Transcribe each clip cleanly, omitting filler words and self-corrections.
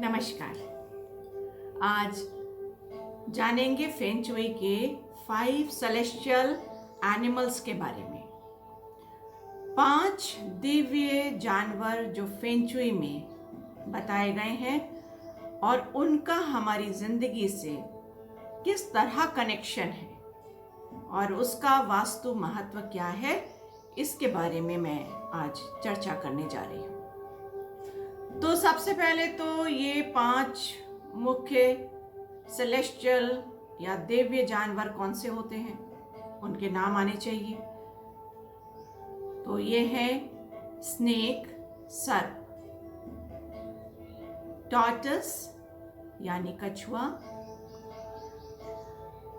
नमस्कार। आज जानेंगे फेंगशुई के 5 सेलेस्टियल एनिमल्स के बारे में। 5 दिव्य जानवर जो फेंगशुई में बताए गए हैं और उनका हमारी जिंदगी से किस तरह कनेक्शन है और उसका वास्तु महत्व क्या है, इसके बारे में मैं आज चर्चा करने जा रही हूँ। तो सबसे पहले तो ये 5 मुख्य सेलेस्टियल या दिव्य जानवर कौन से होते हैं, उनके नाम आने चाहिए। तो ये है स्नेक, सर्प, टॉर्टस यानी कछुआ,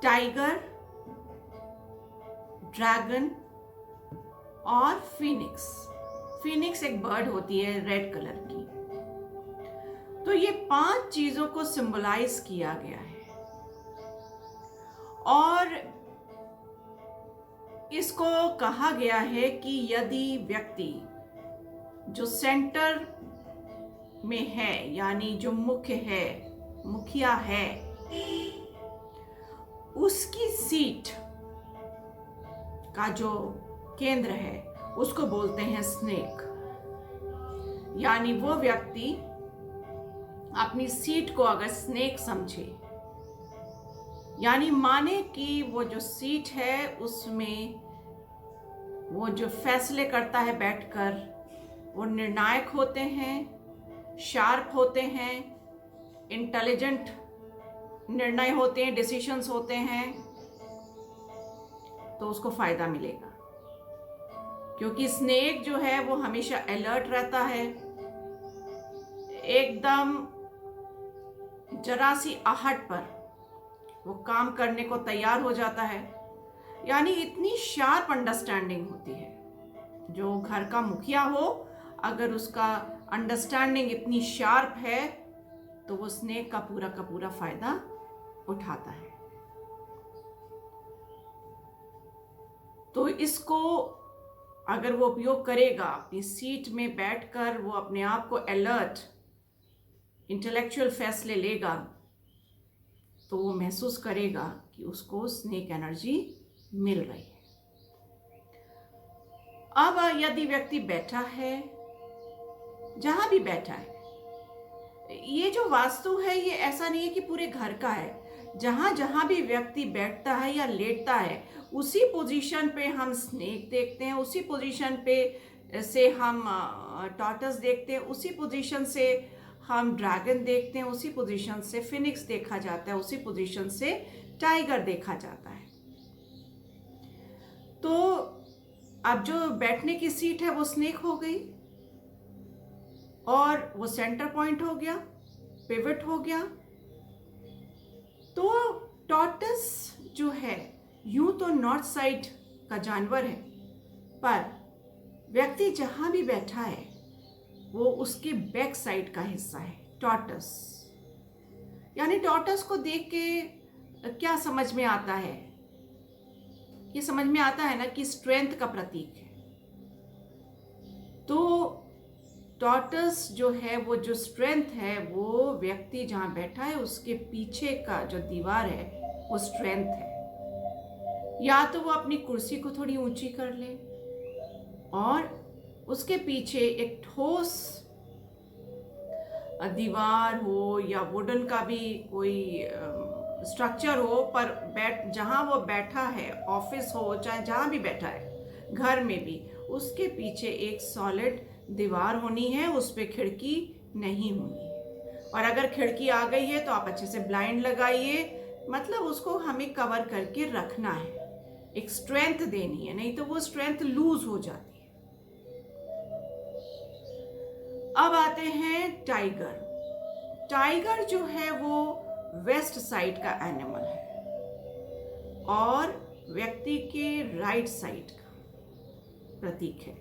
टाइगर, ड्रैगन और फीनिक्स। फीनिक्स एक बर्ड होती है रेड कलर की। तो ये 5 चीजों को सिंबलाइज किया गया है और इसको कहा गया है कि यदि व्यक्ति जो सेंटर में है यानी जो मुखिया है, उसकी सीट का जो केंद्र है उसको बोलते हैं स्नेक। यानी वो व्यक्ति अपनी सीट को अगर स्नेक समझे, यानी माने कि वो जो सीट है उसमें वो जो फैसले करता है बैठकर, वो निर्णायक होते हैं, शार्प होते हैं, इंटेलिजेंट निर्णय होते हैं, डिसीजंस होते हैं, तो उसको फायदा मिलेगा। क्योंकि स्नेक जो है वो हमेशा अलर्ट रहता है, एकदम जरा सी आहट पर वो काम करने को तैयार हो जाता है। यानी इतनी शार्प अंडरस्टैंडिंग होती है। जो घर का मुखिया हो, अगर उसका अंडरस्टैंडिंग इतनी शार्प है तो वो स्नेक का पूरा फायदा उठाता है। तो इसको अगर वो उपयोग करेगा, अपनी सीट में बैठकर वो अपने आप को अलर्ट इंटेलेक्चुअल फैसले लेगा, तो वो महसूस करेगा कि उसको स्नेक एनर्जी मिल रही है। अब यदि व्यक्ति बैठा है, जहां भी बैठा है, ये जो वास्तु है ये ऐसा नहीं है कि पूरे घर का है। जहां जहां भी व्यक्ति बैठता है या लेटता है, उसी पोजीशन पे हम स्नेक देखते हैं, उसी पोजीशन पे से हम टॉर्टस देखते हैं, उसी पोजीशन से हम ड्रैगन देखते हैं, उसी पोजीशन से फिनिक्स देखा जाता है, उसी पोजीशन से टाइगर देखा जाता है। तो अब जो बैठने की सीट है वो स्नेक हो गई और वो सेंटर पॉइंट हो गया, पिवट हो गया। तो टॉर्टस जो है यूं तो नॉर्थ साइड का जानवर है, पर व्यक्ति जहां भी बैठा है वो उसके बैक साइड का हिस्सा है टॉर्टस। यानी टॉर्टस को देख के क्या समझ में आता है? ये समझ में आता है ना कि स्ट्रेंथ का प्रतीक है। तो टॉर्टस जो है वो जो स्ट्रेंथ है, वो व्यक्ति जहां बैठा है उसके पीछे का जो दीवार है वो स्ट्रेंथ है। या तो वो अपनी कुर्सी को थोड़ी ऊंची कर ले और उसके पीछे एक ठोस दीवार हो या वुडन का भी कोई स्ट्रक्चर हो, पर जहां वो बैठा है, ऑफिस हो चाहे जहां भी बैठा है, घर में भी, उसके पीछे एक सॉलिड दीवार होनी है, उस पे खिड़की नहीं होनी है। और अगर खिड़की आ गई है तो आप अच्छे से ब्लाइंड लगाइए, मतलब उसको हमें कवर करके रखना है, एक स्ट्रेंथ देनी है, नहीं तो वो स्ट्रेंथ लूज हो जाती है। अब आते हैं टाइगर। टाइगर जो है वो वेस्ट साइड का एनिमल है और व्यक्ति के राइट साइड का प्रतीक है।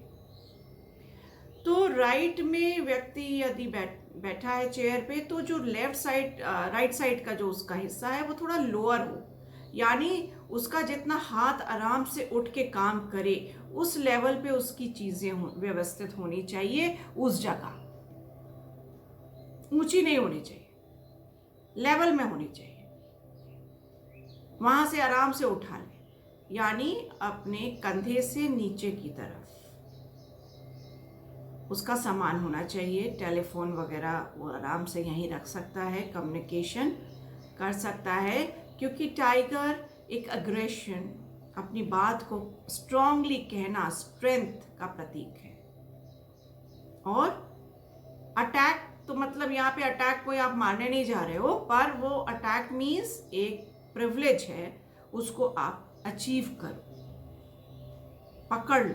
तो राइट में व्यक्ति यदि बैठा है चेयर पे, तो जो लेफ्ट साइड राइट साइड का जो उसका हिस्सा है वो थोड़ा लोअर हो, यानी उसका जितना हाथ आराम से उठ के काम करे उस लेवल पे उसकी चीजें व्यवस्थित होनी चाहिए उस जगह। ऊंची नहीं होनी चाहिए, लेवल में होनी चाहिए। वहां से आराम से उठा ले, यानी अपने कंधे से नीचे की तरफ उसका सामान होना चाहिए। टेलीफोन वगैरह वो आराम से यहीं रख सकता है, कम्युनिकेशन कर सकता है, क्योंकि टाइगर एक अग्रेशन, अपनी बात को स्ट्रांगली कहना स्ट्रेंथ का प्रतीक है। और अटैक तो मतलब यहाँ पे अटैक कोई आप मारने नहीं जा रहे हो, पर वो अटैक मीन्स एक प्रिविलेज है, उसको आप अचीव करो, पकड़ लो,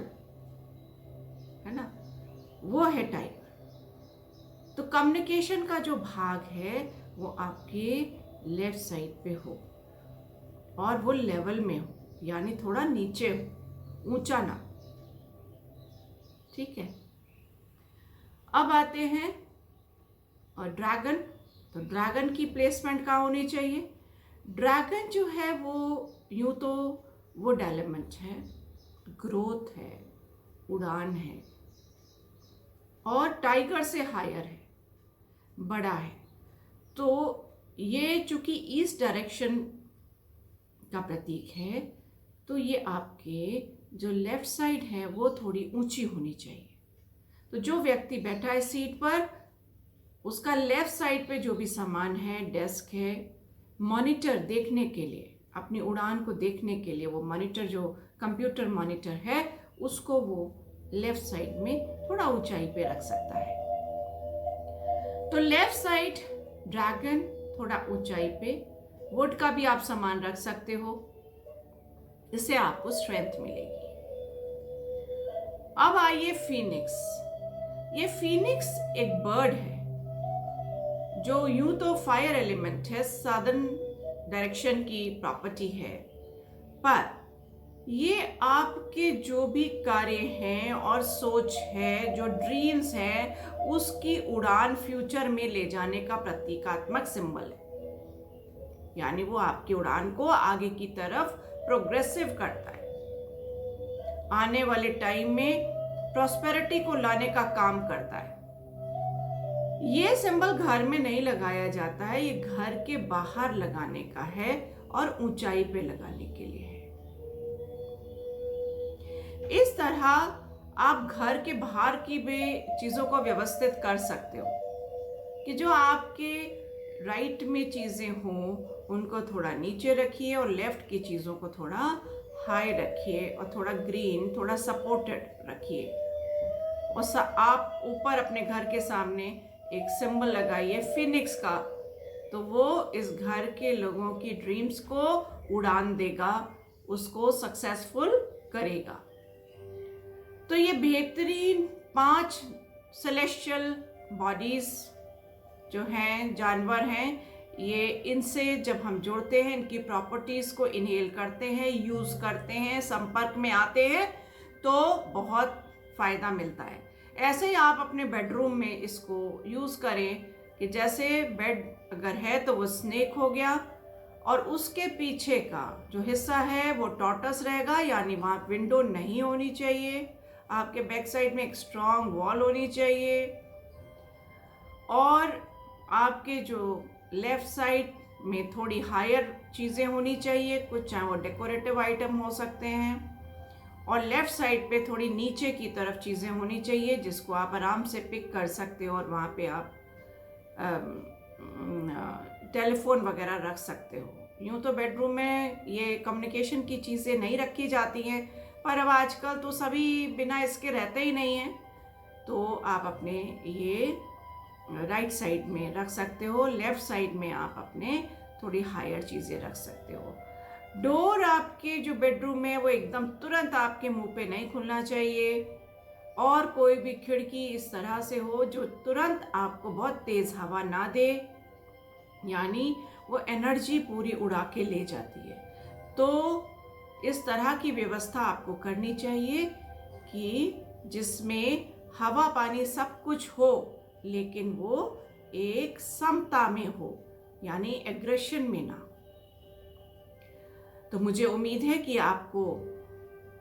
है ना, वो है टाइगर। तो कम्युनिकेशन का जो भाग है वो आपके लेफ्ट साइड पे हो और वो लेवल में हो, यानी थोड़ा नीचे हो, ऊंचा ना। ठीक है, अब आते हैं और ड्रैगन। तो ड्रैगन की प्लेसमेंट कहाँ होनी चाहिए? ड्रैगन जो है वो यूं तो वो एलिमेंट है, ग्रोथ है, उड़ान है, और टाइगर से हायर है, बड़ा है। तो ये चूंकि ईस्ट डायरेक्शन का प्रतीक है, तो ये आपके जो लेफ्ट साइड है वो थोड़ी ऊंची होनी चाहिए। तो जो व्यक्ति बैठा है सीट पर, उसका लेफ्ट साइड पे जो भी सामान है, डेस्क है, मॉनिटर देखने के लिए, अपनी उड़ान को देखने के लिए, वो मॉनिटर जो कंप्यूटर मॉनिटर है, उसको वो लेफ्ट साइड में थोड़ा ऊंचाई पे रख सकता है। तो लेफ्ट साइड ड्रैगन, थोड़ा ऊंचाई पे। वुड का भी आप सामान रख सकते हो, इससे आपको स्ट्रेंथ मिलेगी। अब आइए फीनिक्स। ये फीनिक्स एक बर्ड है जो यूं तो फायर एलिमेंट है, सदर्न डायरेक्शन की प्रॉपर्टी है, पर ये आपके जो भी कार्य हैं और सोच है, जो ड्रीम्स हैं, उसकी उड़ान फ्यूचर में ले जाने का प्रतीकात्मक सिंबल है। यानी वो आपकी उड़ान को आगे की तरफ प्रोग्रेसिव करता है, आने वाले टाइम में प्रॉस्पेरिटी को लाने का काम करता है। ये सिंबल घर में नहीं लगाया जाता है, ये घर के बाहर लगाने का है और ऊंचाई पे लगाने के लिए है। इस तरह आप घर के बाहर की भी चीजों को व्यवस्थित कर सकते हो कि जो आपके राइट में चीजें हों उनको थोड़ा नीचे रखिए और लेफ्ट की चीजों को थोड़ा हाई रखिए और थोड़ा ग्रीन, थोड़ा सपोर्टेड रखिए। और आप ऊपर अपने घर के सामने एक सिंबल लगाइए फिनिक्स का, तो वो इस घर के लोगों की ड्रीम्स को उड़ान देगा, उसको सक्सेसफुल करेगा। तो ये बेहतरीन 5 सेलेस्टियल बॉडीज जो हैं, जानवर हैं, ये इनसे जब हम जुड़ते हैं, इनकी प्रॉपर्टीज को इनहेल करते हैं, यूज करते हैं, संपर्क में आते हैं, तो बहुत फायदा मिलता है। ऐसे ही आप अपने बेडरूम में इसको यूज करें कि जैसे बेड अगर है तो वो स्नेक हो गया, और उसके पीछे का जो हिस्सा है वो टॉर्टस रहेगा, यानी वहाँ विंडो नहीं होनी चाहिए। आपके बैक साइड में एक स्ट्रॉन्ग वॉल होनी चाहिए, और आपके जो लेफ्ट साइड में थोड़ी हायर चीज़ें होनी चाहिए, कुछ चाहे वो डेकोरेटिव आइटम हो सकते हैं, और लेफ्ट साइड पे थोड़ी नीचे की तरफ चीज़ें होनी चाहिए जिसको आप आराम से पिक कर सकते हो, और वहाँ पे आप टेलीफोन वगैरह रख सकते हो। यूँ तो बेडरूम में ये कम्युनिकेशन की चीज़ें नहीं रखी जाती हैं, पर अब आजकल तो सभी बिना इसके रहते ही नहीं हैं, तो आप अपने ये राइट साइड में रख सकते हो। लेफ्ट साइड में आप अपने थोड़ी हायर चीज़ें रख सकते हो। डोर आपके जो बेडरूम है वो एकदम तुरंत आपके मुंह पे नहीं खुलना चाहिए, और कोई भी खिड़की इस तरह से हो जो तुरंत आपको बहुत तेज़ हवा ना दे, यानी वो एनर्जी पूरी उड़ा के ले जाती है। तो इस तरह की व्यवस्था आपको करनी चाहिए कि जिसमें हवा पानी सब कुछ हो, लेकिन वो एक समता में हो, यानी एग्रेशन में ना। तो मुझे उम्मीद है कि आपको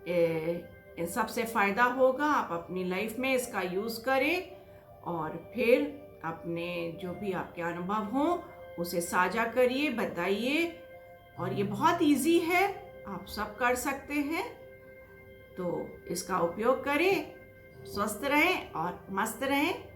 इन सबसे फ़ायदा होगा। आप अपनी लाइफ में इसका यूज़ करें और फिर अपने जो भी आपके अनुभव हों उसे साझा करिए, बताइए। और ये बहुत इजी है, आप सब कर सकते हैं। तो इसका उपयोग करें, स्वस्थ रहें और मस्त रहें।